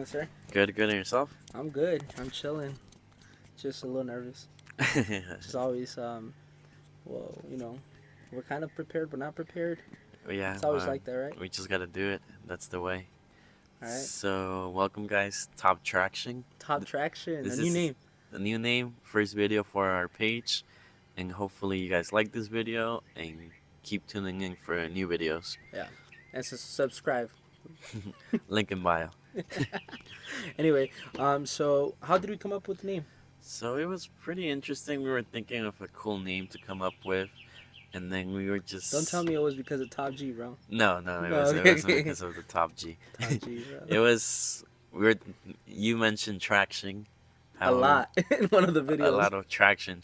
Sir, Good, good, and yourself? I'm good. I'm chilling. Just a little nervous. Just always, well, we're kind of prepared, but not prepared. Yeah, It's always like that, right? we just gotta do it. That's the way. All right. So, welcome, guys. Top Traction. Top traction, a This new is name. a new name, first video for our page, and hopefully, you guys like this video and keep tuning in for new videos. Yeah, and subscribe. Link in bio. Anyway, so how did we come up with the name? So, it was pretty interesting. We were thinking of a cool name to come up with, and then we were Don't tell just. me it was because of Top G, bro. No, No, it okay, wasn't okay. because of the top G. Top G, bro. It was. We were. You mentioned traction. A How lot in one of the a videos. lot of traction,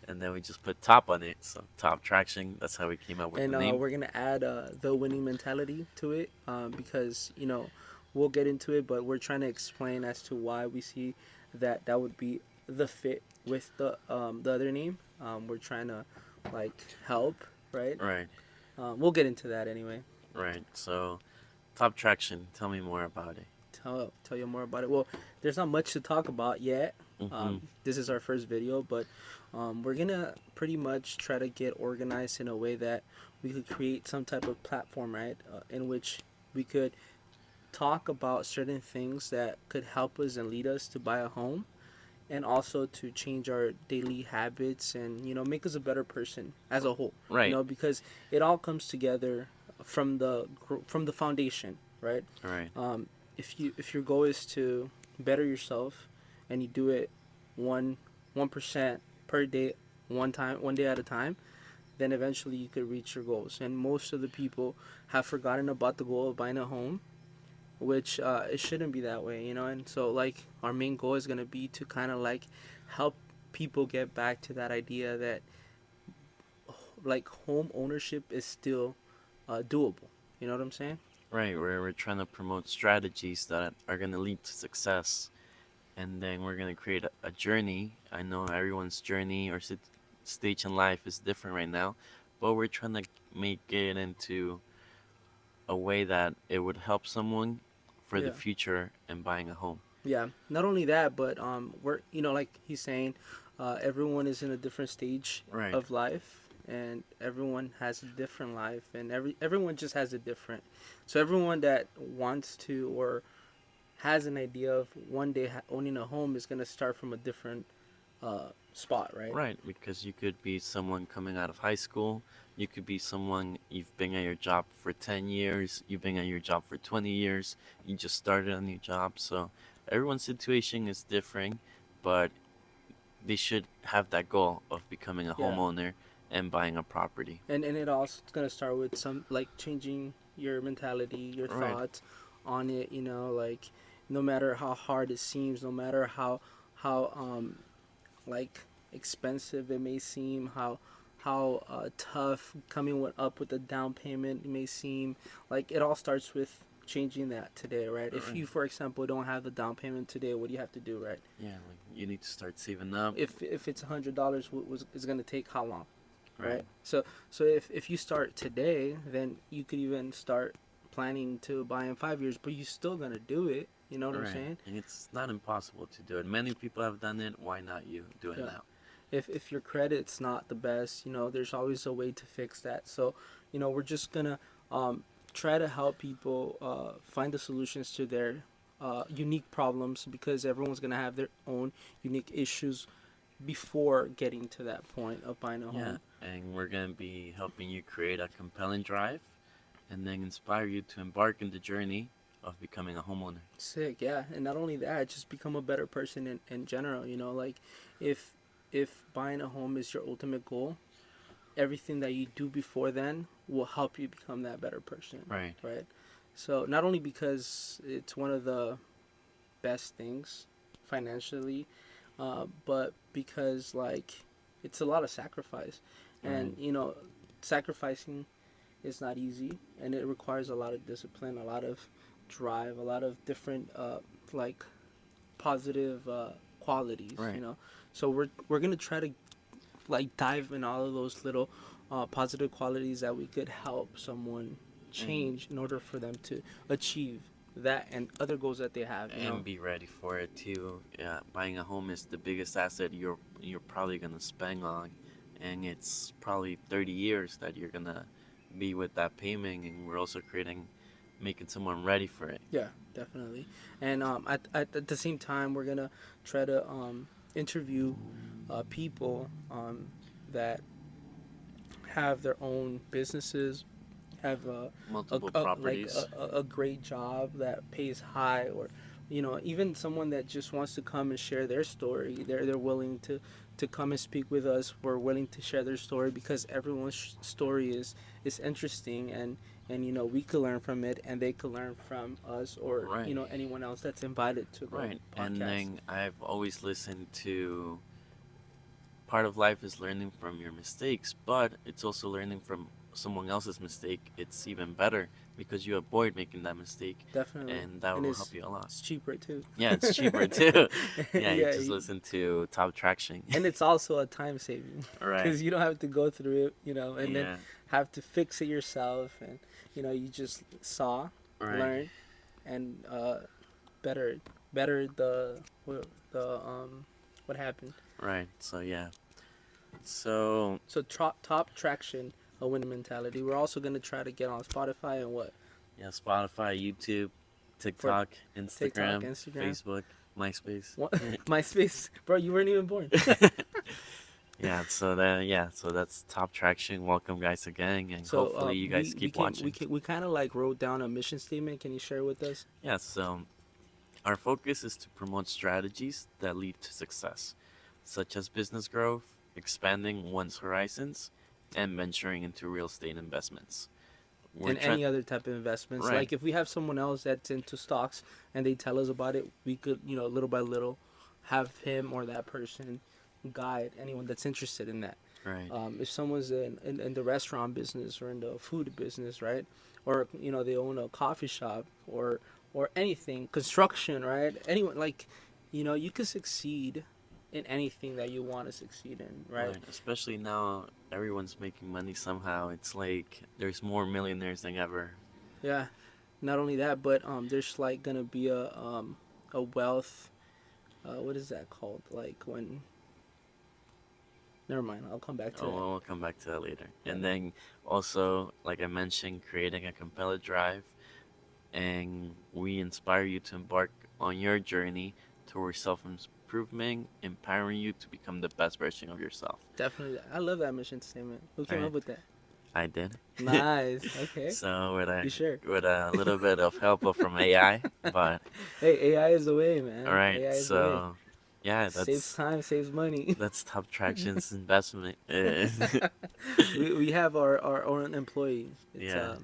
and then we just put top on it. So top traction. That's how we came up with And the name. we're gonna add the winning mentality to it because we'll get into it, but we're trying to explain as to why we see that would be the fit with the other name. We're trying to like help, right? Right, We'll get into that anyway. right. So top traction. Tell me more about it. Tell you more about it. Well, there's not much to talk about yet. Mhm. This is our first video, but we're gonna pretty much try to get organized in a way that we could create some type of platform, right, in which we could talk about certain things that could help us and lead us to buy a home, and also to change our daily habits and make us a better person as a whole. Right, Because it all comes together from the foundation, right? right, um, if your goal is to better yourself and you do it one 1% per day, one day at a time, then eventually you could reach your goals. And most of the people have forgotten about the goal of buying a home, which it shouldn't be that way, and so like our main goal is going to be to kind of like help people get back to that idea that like home ownership is still doable. You know what I'm saying? right. We're trying to promote strategies that are gonna lead to success, and then we're gonna create a journey. I know everyone's journey or stage in life is different right now, but we're trying to make it into a way that it would help someone for the Yeah. future in buying a home. Yeah, not only that, but we're like he's saying, everyone is in a different stage Right, of life, and everyone has a different life, and everyone just has a different. So everyone that wants to or has an idea of one day owning a home is gonna start from a different spot, right? right, because you could be someone coming out of high school, you could be someone you've been at your job for 10 years, you've been at your job for 20 years, you just started a new job. So everyone's situation is different, but they should have that goal of becoming a Yeah, homeowner and buying a property. and it also gonna start with some like changing your mentality, your Right, thoughts on it. Like no matter how hard it seems, no matter how like expensive it may seem, how tough up with a down payment may seem. Like it all starts with changing that today, right? If right. you, for example, don't have the down payment today, what do you have to do, right? Yeah, like you need to start saving up. If it's $100, what was is gonna take how long, Right, right? So if you start today, then you could even start planning to buy in 5 years, but you're still gonna do it. You know what I'm right. saying? And it's not impossible to do it. Many people have done it. Why not you do it Yeah. now? If your credit's not the best, there's always a way to fix that. So, we're just gonna try to help people find the solutions to their unique problems, because everyone's gonna have their own unique issues before getting to that point of buying a Yeah, home. and we're going to be helping you create a compelling drive and then inspire you to embark in the journey of becoming a homeowner. Sick, yeah. And not only that, just become a better person in general. Like if if buying a home is your ultimate goal, everything that you do before then will help you become that better person, Right, right? So not only because it's one of the best things financially, but because like it's a lot of sacrifice, and right, sacrificing is not easy, and it requires a lot of discipline, a lot of drive, a lot of different like positive qualities. right. So we're gonna try to like dive in all of those little positive qualities that we could help someone And change in order for them to achieve that and other goals that they have. You know. And be ready for it too. Yeah, buying a home is the biggest asset you're probably gonna spend on, and it's probably 30 years that you're gonna be with that payment. And we're also making someone ready for it. Yeah, definitely. And at the same time, we're gonna try to interview people that have their own businesses, have Multiple properties. a great job that pays high, or even someone that just wants to come and share their story. They're willing to come and speak with us. We're willing to share their story because everyone's story is interesting, and we could learn from it and they could learn from us, or Right. anyone else that's invited to the Right. And podcast. then I've always listened to part of life is learning from your mistakes, but it's also learning from someone else's mistake. It's even better because you avoid making that mistake, Definitely. and that And will help you a lot. it's cheaper too. Yeah, it's cheaper too. Yeah, you Yeah, just listen to Top Traction. and it's also a time saving Right. because you don't have to go through it, and then Yeah. have to fix it yourself, and you just saw, Right. learn, and better the what happened. Right. So yeah. So So top traction, a winning mentality. We're also gonna try to get on Spotify and what yeah, Spotify, YouTube, TikTok, Instagram, Instagram. Facebook, MySpace. What? MySpace, bro. You weren't even born. Yeah, so that's Top Traction. Welcome guys again, and So hopefully you guys keep watching. we kind of like wrote down a mission statement. Can you share it with us? Yeah, so our focus is to promote strategies that lead to success, such as business growth, expanding one's horizons, and venturing into real estate investments. We're And any other type of investments. Right. Like if we have someone else that's into stocks and they tell us about it, we could, little by little, have him or that person guide anyone that's interested in that. Right. If someone's in the restaurant business or in the food business, right, or they own a coffee shop or anything, construction, right? Anyone, like, you could succeed in anything that you want to succeed in, right? Especially now, everyone's making money somehow. It's like there's more millionaires than ever. Yeah. Not only that, but there's like gonna be a wealth. What is that called? Like when. Never mind. I'll come back to that. We'll come back to that later. And then also, like I mentioned, creating a compelling drive, and we inspire you to embark on your journey towards self-improvement, empowering you to become the best version of yourself. Definitely. I love that mission statement. Who came up with that? I did. Nice. Okay. So You sure? with a little bit of help from AI, but Hey, AI is the way, man. all right. AI is the way. So yeah, Saves time, saves money. that's Top Traction's investment. we have our own employee. It's, Yeah.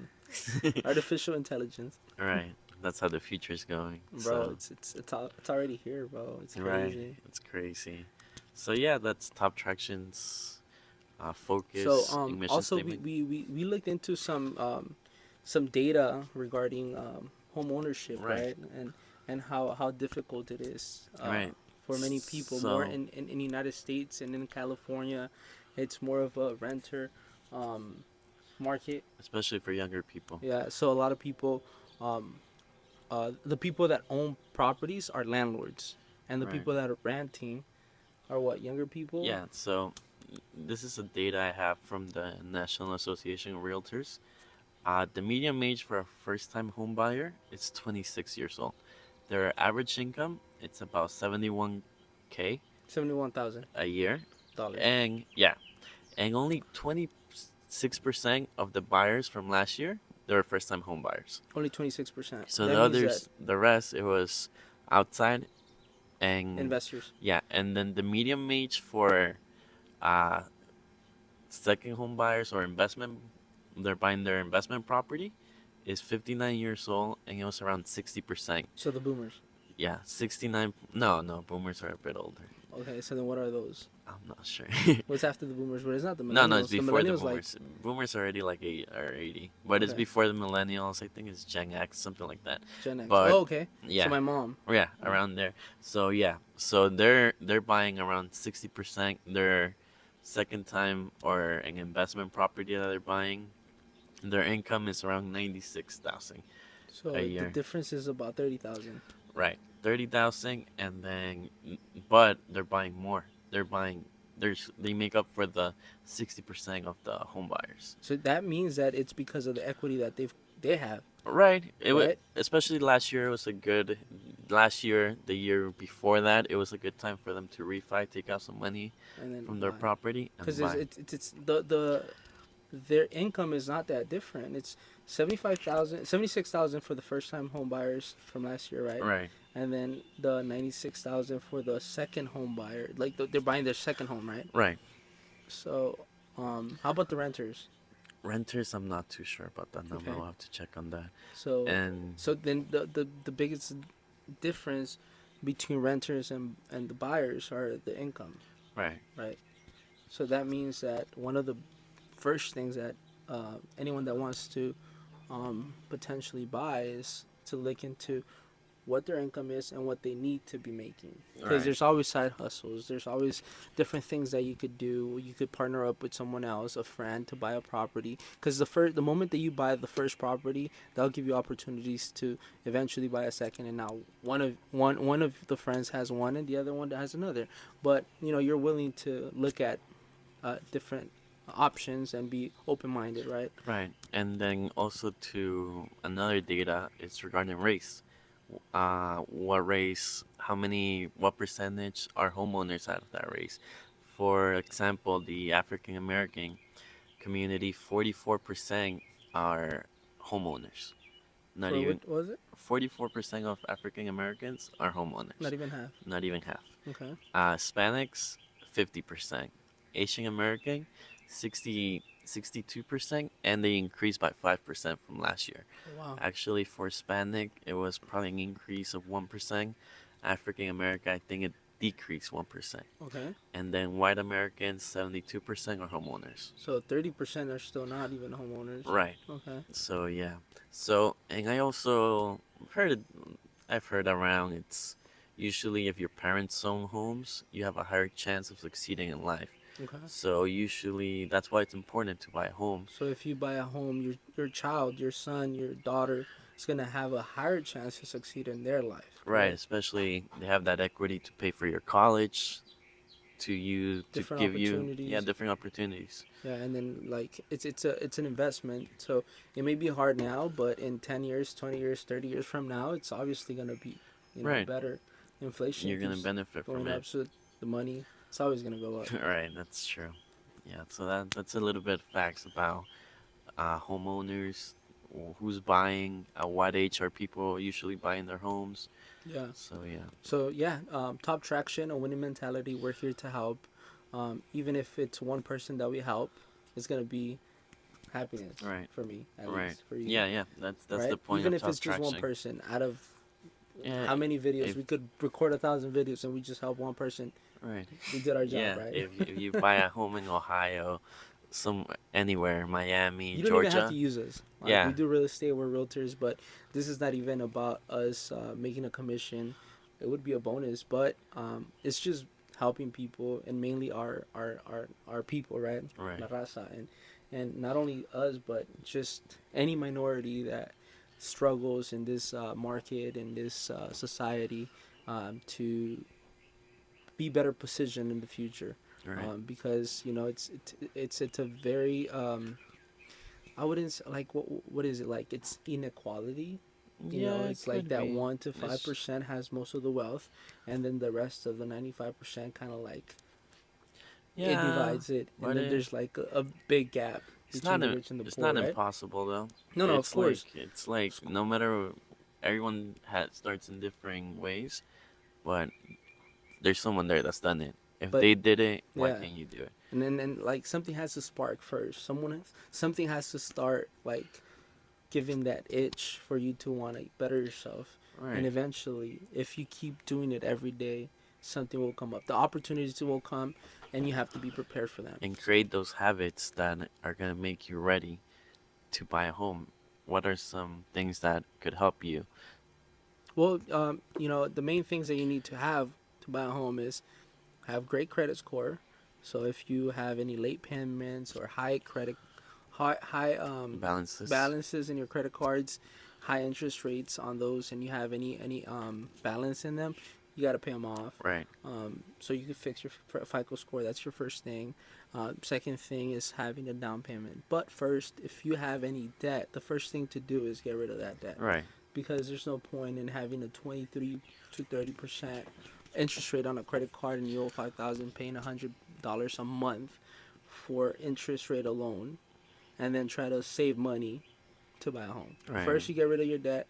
artificial intelligence. All right. That's how the future's going. Bro, So, it's already here, bro. It's crazy. right. It's crazy. So yeah, that's Top Traction's focus. So and mission also statement. we looked into some data regarding home ownership, Right. right? And how difficult it is Right. for many people. So- More in the United States and in California, it's more of a renter market. Especially for younger people. Yeah, so a lot of people, the people that own properties are landlords, and the Right. people that are renting are what, younger people? Yeah. So this is the data I have from the National Association of Realtors. The median age for a first-time home buyer is 26 years old. Their average income, it's about 71K $71,000. a year, and only 26% of the buyers from last year, they were first-time home buyers. Only 26%. So That the means others, the rest, it was outside, and investors. yeah, and then the median age for uh, second home buyers or investment, they're buying their investment property, is 59 years old, and it was around 60%. So the boomers. Yeah, 69. No, boomers are a bit older. Okay, so then what are those? I'm not sure. What's after the boomers? But it's not the millennials. No, it's before the millennials, boomers. Boomers are already like 80, but it's Okay. before the millennials. I think it's Gen X, something like that. Gen X. But- Oh, okay. Yeah, So my mom. yeah, around there. So yeah, so they're buying around 60% their second time or an investment property that they're buying. Their income is around 96,000. a So the year. difference is about 30,000. Right, 30,000, and then but they're buying more. They're buying. They make up for the 60% of the home buyers. So that means that it's because of the equity that they have, Right. It would, right? especially last year. It was a good. Last year, the year before that, it was a good time for them to refi, take out some money And then from their buy. property, and Because buy. it's the their income is not that different. It's 75,000, 76,000 for the first time home buyers from last year, right? Right. And then the 96,000 for the second home buyer. Like they're buying their second home, right? Right. So, how about the renters? Renters, I'm not too sure about that number. Okay. I'll have to check on that. So And so then the biggest difference between renters and the buyers are the income, right. right? So that means that one of the first things that anyone that wants to potentially buy is to look into what their income is and what they need to be making. Because Right. there's always side hustles. There's always different things that you could do. You could partner up with someone else, a friend, to buy a property. Because the moment that you buy the first property, that'll give you opportunities to eventually buy a second. And now one of the friends has one, and the other one has another. But you're willing to look at different options and be open minded, right? Right. And then also to another data, it's regarding race. What race, what percentage are homeowners out of that race? For example, the African American community, 44% are homeowners. Not For even what was it? 44% of African Americans are homeowners. Not even half. Not even half. Okay. Hispanics, 50%. Asian American, 62%, and they increased by 5% from last year. Oh, wow. Actually, for Hispanic, it was probably an increase of 1%. African American, I think it decreased 1%. Okay. And then white Americans, 72% are homeowners. So 30% are still not even homeowners. Right. Okay. So, yeah. So, and I also heard, I've heard around it's usually if your parents own homes, you have a higher chance of succeeding in life. Okay. So usually that's why it's important to buy a home. So if you buy a home, your child, your son, your daughter is gonna have a higher chance to succeed in their life. Right, Correct? especially they have that equity to pay for your college, to Different give you opportunities. different opportunities. Yeah, and then like it's an investment. So it may be hard now, but in 10 years, 20 years, 30 years from now, it's obviously gonna be Right, better. Inflation you're gonna keeps benefit from going it. up, so the money it's always gonna go up. Right, that's true. Yeah, so that's a little bit of facts about homeowners, who's buying, at what age are people usually buying their homes. Yeah. So yeah, So yeah, top traction, a winning mentality. We're here to help. Even if it's one person that we help, it's gonna be happiness right, for me, at right. least for you, Yeah, yeah. That's the right? point Even of if top it's just one traction. person out of Yeah, how many videos if we could record 1,000 videos and we just help one person. right. We did our job, Yeah, right? if you buy a home in Ohio, some anywhere, Miami, You don't even have to Georgia. use us. Like we Yeah, do real estate, we're realtors, but this is not even about us making a commission. It would be a bonus, but it's just helping people and mainly our people, right? right, La raza, and not only us, but just any minority that struggles in this market in this society to be better positioned in the future. right. Because it's a very I wouldn't like what is it like? It's inequality. Yeah, it It's like could that be. 1 to 5 It's percent has most of the wealth, and then the rest of the 95% kind of like it yeah, divides it, and but then there's like a big gap it's between not the rich and the it's poor, not right? impossible though. No, no, of course. It's like no matter everyone starts in different ways, but there's someone there that's done it. If But they did it, why yeah, can't you do it? and like something has to spark first. Something has to start like giving that itch for you to want to better yourself. And Right. eventually, if you keep doing it every day, something will come up. The opportunities will come, and you have to be prepared for them. And create those habits that are gonna make you ready to buy a home. What are some things that could help you? Well, the main things that you need to have to buy a home is have great credit score. So if you have any late payments or high credit, high Balances. balances in your credit cards, high interest rates on those, and you have any balance in them, you got to pay them off. Right. So you can fix your FICO score. That's your first thing. Second thing is having a down payment. But first, if you have any debt, the first thing to do is get rid of that debt, Right. because there's no point in having a 23 to 30% interest rate on a credit card and you owe 5,000, paying $100 a month for interest rate alone, and then try to save money to buy a home. Right. First, you get rid of your debt,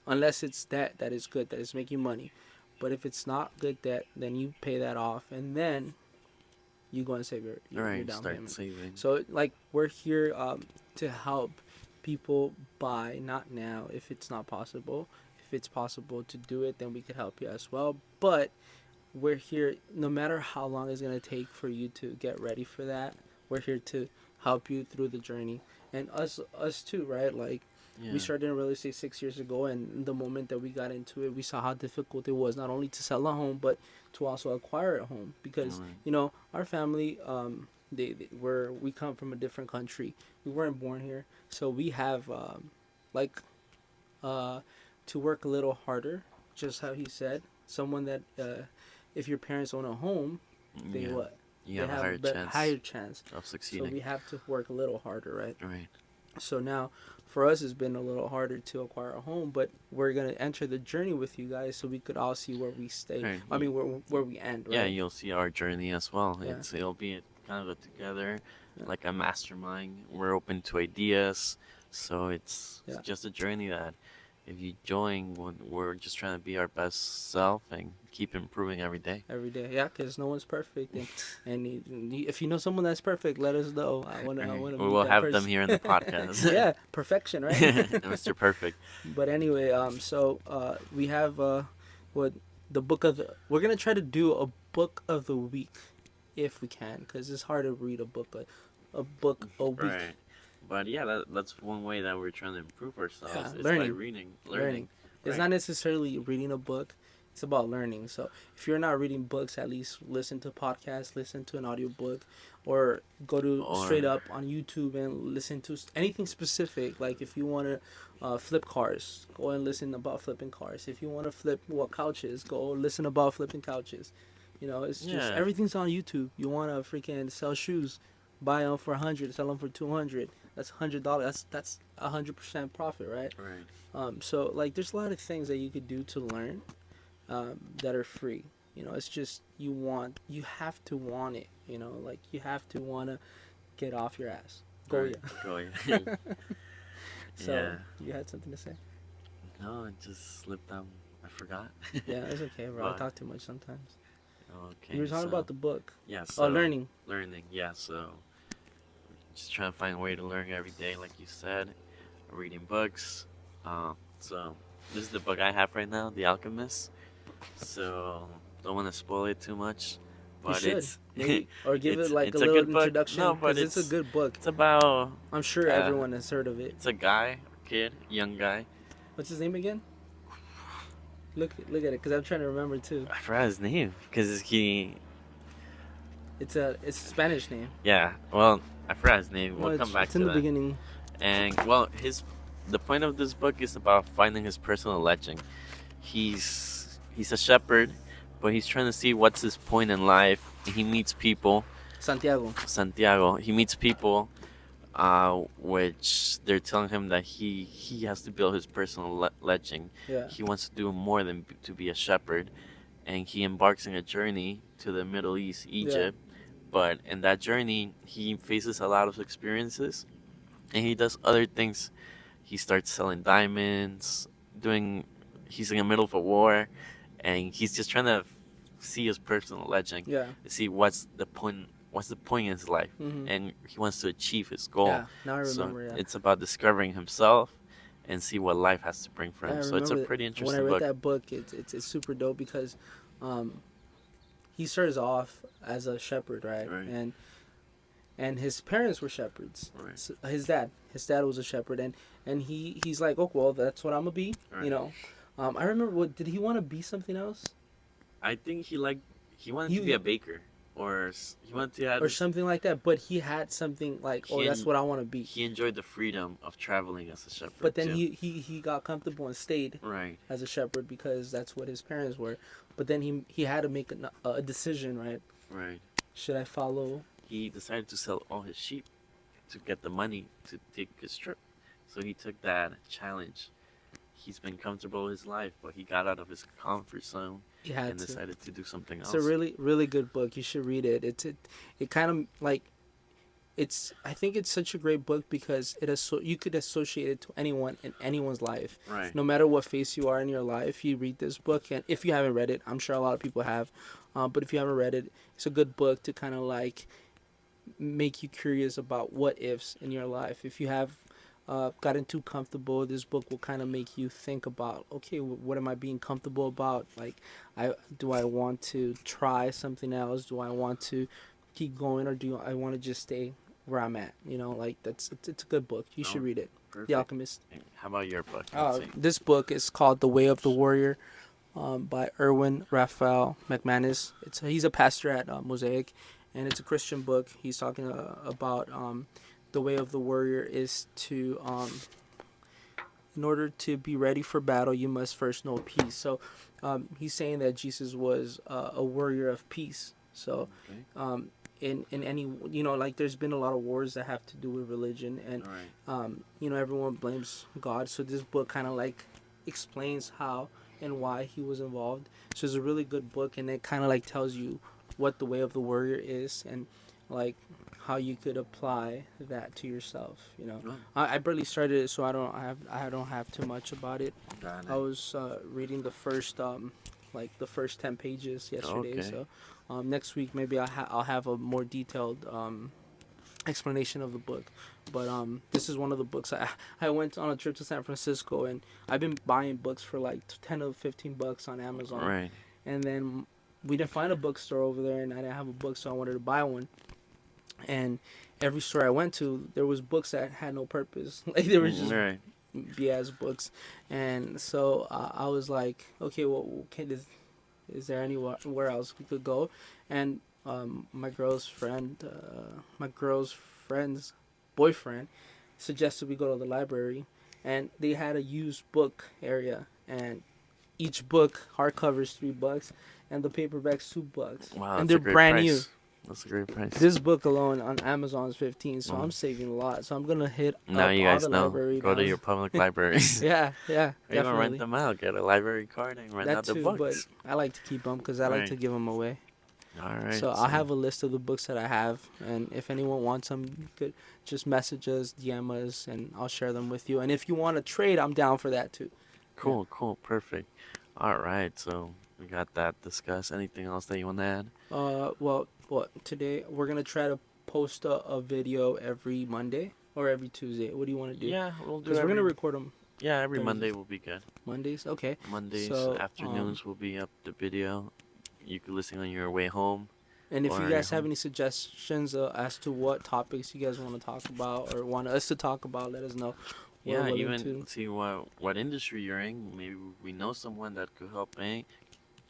unless it's debt that is good, that is making money. But if it's not good debt, then you pay that off, and then you go and save your down Start payment. saving. So, like, we're here to help people buy, not now, if it's not possible. If it's possible to do it, then we could help you as well. But we're here, no matter how long it's going to take for you to get ready for that, we're here to help you through the journey. And us too, right? Like, Yeah. we started in real estate 6 years ago, and the moment that we got into it, we saw how difficult it was, not only to sell a home, but to also acquire a home. Because, Right. our family, we come from a different country. We weren't born here. So we have, to work a little harder, just how he said. Someone that, if your parents own a home, they Yeah. what? You They have a have higher chance. of So succeeding. we have to work a little harder, right? Right. So now, for us, it's been a little harder to acquire a home, but we're gonna enter the journey with you guys, so we could all see where we stay. Right. I mean, where we end, right? Yeah, you'll see our journey as well. Yeah. It'll be kind of a together, Yeah. like a mastermind. We're open to ideas, so it's Yeah. just a journey that if you join, we're just trying to be our best self and keep improving every day. Every day, yeah, because no one's perfect, and if you know someone that's perfect, let us know. I wanna We meet will that have person. them here in the podcast. Yeah, perfection, right? Mr. Perfect. But anyway, so we have what the book of the. We're gonna try to do a book of the week, if we can, because it's hard to read a book a week. Right. But yeah, that's one way that we're trying to improve ourselves. Yeah, It's learning. by learning. It's Right. not necessarily reading a book. It's about learning. So if you're not reading books, at least listen to podcasts, listen to an audiobook, or go to straight up on YouTube and listen to anything specific. Like if you want to flip cars, go and listen about flipping cars. If you want to flip couches, go listen about flipping couches. It's just Yeah. everything's on YouTube. You want to freaking sell shoes, buy them for 100, sell them for 200. That's $100. That's 100% profit, right? Right. So like, there's a lot of things that you could do to learn, that are free. It's just you have to want it. Like you have to want to get off your ass. Go Right. yeah. Go yeah. So Yeah. you had something to say? No, it just slipped out. I forgot. Yeah, it's okay, bro. I But- talk too much sometimes. Okay. You were talking so- about the book. Yeah. So Learning. Learning. Yeah. So just trying to find a way to learn every day, like you said. Reading books. So this is the book I have right now, The Alchemist. So don't want to spoil it too much, You but should, it's maybe, or give it like a it's little good book. introduction. No, but 'cause it's a good book. it's about I'm sure uh, everyone has heard of it. it's a guy, kid, young guy. What's his name again? Look at it, because I'm trying to remember too. I forgot his name because he. It's a Spanish name. Yeah. Well, I forgot his name. Well, We'll come back it's to in the that. beginning. And well, the point of this book is about finding his personal legend. He's a shepherd, but he's trying to see what's his point in life. He meets people. Santiago. He meets people, which they're telling him that he has to build his personal legend. Yeah. He wants to do more than to be a shepherd, and he embarks on a journey to the Middle East, Egypt. But in that journey, he faces a lot of experiences, and he does other things. He starts selling diamonds, he's in the middle of a war, and he's just trying to see his personal legend, Yeah. see what's the point in his life, Mhm. and he wants to achieve his goal. Yeah. Now I remember. So Yeah. it's about discovering himself and see what life has to bring for Yeah, him. I So it's a remember pretty when I interesting read book. that book, it's super dope because, he starts off as a shepherd, right? Right. And his parents were shepherds. Right. So his dad was a shepherd, and he's like, oh well, that's what I'm gonna be. Right. I remember, did he want to be something else? I think he wanted He- to be a baker. he wanted to have or something like that. But he had something like, oh, he that's en- what I want to be. he enjoyed the freedom of traveling as a shepherd But then too. he got comfortable and stayed Right, as a shepherd because that's what his parents were. But then he had to make a decision, right? right. Should I follow? He decided to sell all his sheep to get the money to take his trip. So he took that challenge. He's been comfortable his life, but he got out of his comfort zone He had and to. decided to do something It's a else. really good book. You should read it. It kind of like it's. I think it's such a great book because you could associate it to anyone in anyone's life, Right. no matter what phase you are in your life. You read this book, and if you haven't read it, I'm sure a lot of people have. But if you haven't read it, it's a good book to kind of like make you curious about what ifs in your life. If you have gotten too comfortable, this book will kind of make you think about, okay, what am I being comfortable about? Like, I want to try something else? Do I want to keep going, or do I want to just stay where I'm at? You know, like it's a good book. You should Oh, read it. The perfect. Alchemist. How about your book? Let's see. This book is called The Way of the Warrior, by Erwin Raphael McManus. He's a pastor at Mosaic, and it's a Christian book. He's talking about the way of the warrior is to in order to be ready for battle, you must first know peace. So he's saying that Jesus was a warrior of peace. So Okay. in any, you know, like there's been a lot of wars that have to do with religion, and All right. you know, everyone blames God. So this book kind of like explains how and why he was involved. So it's a really good book, and it kind of like tells you what the way of the warrior is, and like how you could apply that to yourself. You know, Oh, I barely started it, so I don't have too much about it. got I it. was reading the first like the first 10 pages yesterday. Okay. So next week maybe I'll have a more detailed explanation of the book. But this is one of the books. I went on a trip to San Francisco, and I've been buying books for like 10 to 15 bucks on Amazon. Right. And then we didn't find a bookstore over there, and I didn't have a book, so I wanted to buy one. And every store I went to, there was books that had no purpose. Like they were just Right. BS books. And so I was like, okay, well, is there anywhere else we could go? And my girl's friend's boyfriend suggested we go to the library, and they had a used book area, and each book hardcover is $3, and the paperback's $2, Wow, and that's a they're great brand price. new. That's a great price. This book alone on Amazon is 15, so Mm. I'm saving a lot. So I'm gonna hit Now up you all guys the know. library Go to now. your public libraries. Yeah, Or even rent definitely. them out. Get a library card and rent That out the too, but books. I like to keep them because I like Right. to give them away. All right. So I'll have a list of the books that I have, and if anyone wants them, you could just message us, DM us, and I'll share them with you. And if you want to trade, I'm down for that too. Cool, cool, perfect. All right, so we got that discussed. Anything else that you want to add? Well, today we're gonna try to post a video every Monday or every Tuesday. What do you want to do? Yeah, we'll do Because we're every. gonna record them Yeah, every Thursdays. Monday will be good. Mondays. Okay. Mondays So, afternoons will be up the video. You can listen on your way home. And if Or you your guys have home. any suggestions as to what topics you guys want to talk about or want us to talk about, let us know. We're Yeah, willing even to. see what industry you're in. Maybe we know someone that could help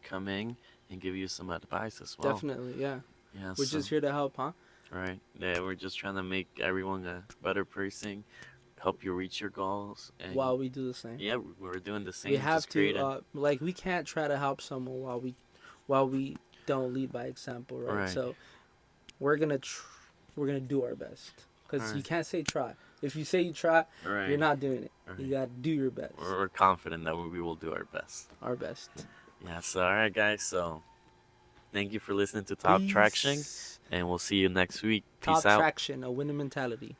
come in and give you some advice as well. Definitely, yeah. Yeah, We're so, just here to help, huh? right. Yeah, we're just trying to make everyone a better person, help you reach your goals, and While we do the same. yeah, we're doing the same. We have just creating. to like we can't try to help someone while we don't lead by example, right? Right. So we're gonna do our best because you Alright. can't say try. If you say you try, Right. you're not doing it. Right. You gotta do your best. We're confident that we will do our best. Our best. Yeah. So all right, guys. So thank you for listening to Top Traction, Peace. and we'll see you next week. Top Peace out. traction, a winning mentality.